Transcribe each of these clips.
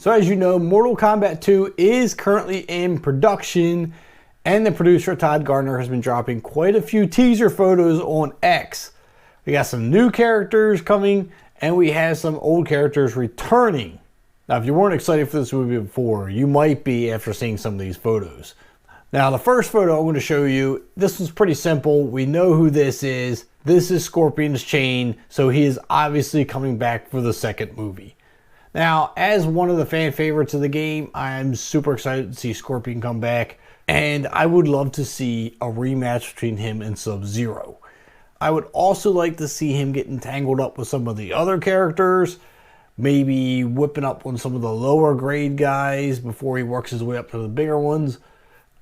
So as you know, Mortal Kombat 2 is currently in production, and the producer Todd Garner has been dropping quite a few teaser photos on X. We got some new characters coming, and we have some old characters returning. Now, if you weren't excited for this movie before, you might be after seeing some of these photos. Now, the first photo I'm going to show you, this one's pretty simple. We know who this is. This is Scorpion's chain, so he is obviously coming back for the second movie. Now, as one of the fan favorites of the game, I'm super excited to see Scorpion come back, and I would love to see a rematch between him and Sub-Zero. I would also like to see him get entangled up with some of the other characters, maybe whipping up on some of the lower grade guys before he works his way up to the bigger ones.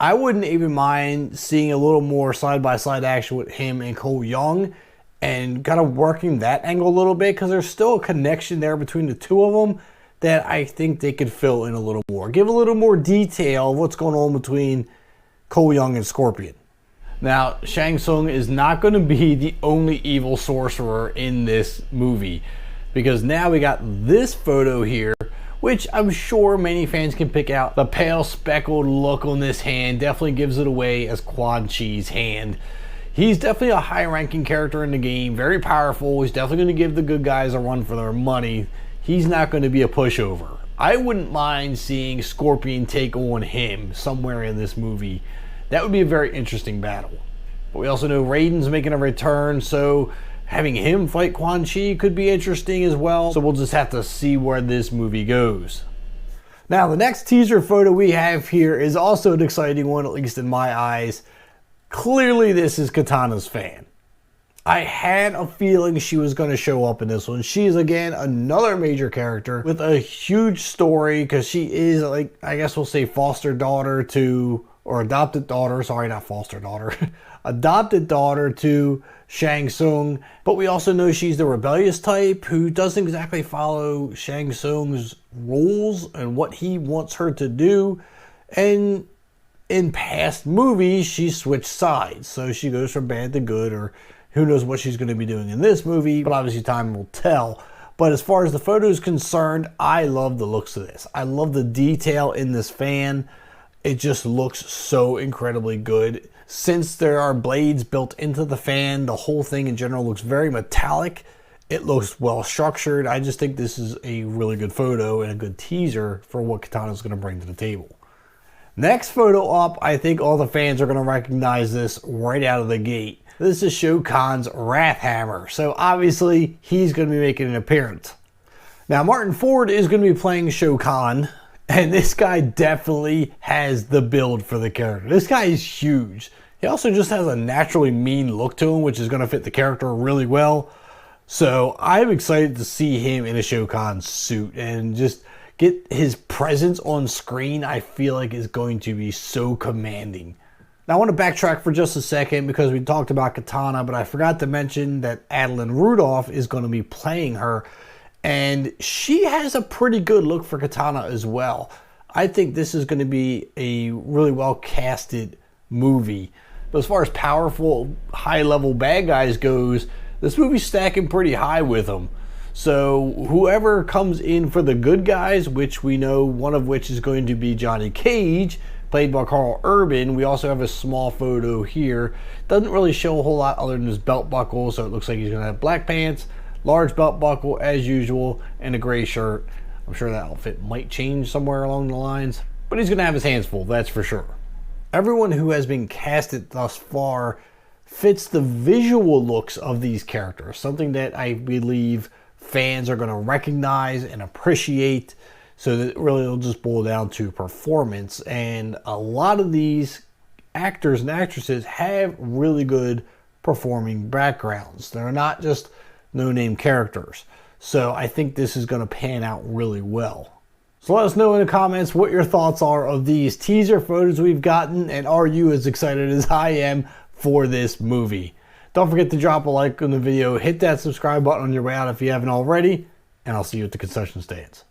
I wouldn't even mind seeing a little more side-by-side action with him and Cole Young and kind of working that angle a little bit, because there's still a connection there between the two of them that I think they could fill in a little more. Give a little more detail of what's going on between Cole Young and Scorpion. Now, Shang Tsung is not going to be the only evil sorcerer in this movie, because now we got this photo here, which I'm sure many fans can pick out. The pale speckled look on this hand definitely gives it away as Quan Chi's hand. He's definitely a high-ranking character in the game, very powerful. He's definitely going to give the good guys a run for their money. He's not going to be a pushover. I wouldn't mind seeing Scorpion take on him somewhere in this movie. That would be a very interesting battle. But we also know Raiden's making a return, so having him fight Quan Chi could be interesting as well. So we'll just have to see where this movie goes. Now, the next teaser photo we have here is also an exciting one, at least in my eyes. Clearly, this is Kitana's fan. I had a feeling she was going to show up in this one. She's, again, another major character with a huge story, because she is, like, I guess we'll say foster daughter to, or adopted daughter, sorry, not foster daughter, adopted daughter to Shang Tsung. But we also know she's the rebellious type who doesn't exactly follow Shang Tsung's rules and what he wants her to do. And in past movies, she switched sides. So she goes from bad to good, or who knows what she's going to be doing in this movie, but obviously time will tell. But as far as the photo is concerned, I love the looks of this. I love the detail in this fan. It just looks so incredibly good. Since there are blades built into the fan, the whole thing in general looks very metallic. It looks well structured. I just think this is a really good photo and a good teaser for what Kitana is going to bring to the table. Next photo up, I think all the fans are going to recognize this right out of the gate. This is Shao Kahn's Wrath Hammer. So obviously he's going to be making an appearance. Now, Martin Ford is going to be playing Shao Kahn. And this guy definitely has the build for the character. This guy is huge. He also just has a naturally mean look to him, which is going to fit the character really well. So I'm excited to see him in a Shao Kahn suit and just get his presence on screen. I feel like is going to be so commanding. Now I want to backtrack for just a second, because we talked about Kitana, but I forgot to mention that Adeline Rudolph is going to be playing her. And she has a pretty good look for Kitana as well. I think this is going to be a really well casted movie. But as far as powerful, high-level bad guys goes, this movie's stacking pretty high with them. So whoever comes in for the good guys, which we know one of which is going to be Johnny Cage, played by Carl Urban. We also have a small photo here. Doesn't really show a whole lot other than his belt buckle, so it looks like he's going to have black pants, large belt buckle as usual, and a gray shirt. I'm sure that outfit might change somewhere along the lines, but he's going to have his hands full, that's for sure. Everyone who has been casted thus far fits the visual looks of these characters, something that I believe fans are going to recognize and appreciate, so that really it'll just boil down to performance. And a lot of these actors and actresses have really good performing backgrounds. They're not just no-name characters. So I think this is going to pan out really well. So let us know in the comments what your thoughts are of these teaser photos we've gotten, and are you as excited as I am for this movie? Don't forget to drop a like on the video, hit that subscribe button on your way out if you haven't already, and I'll see you at the concession stands.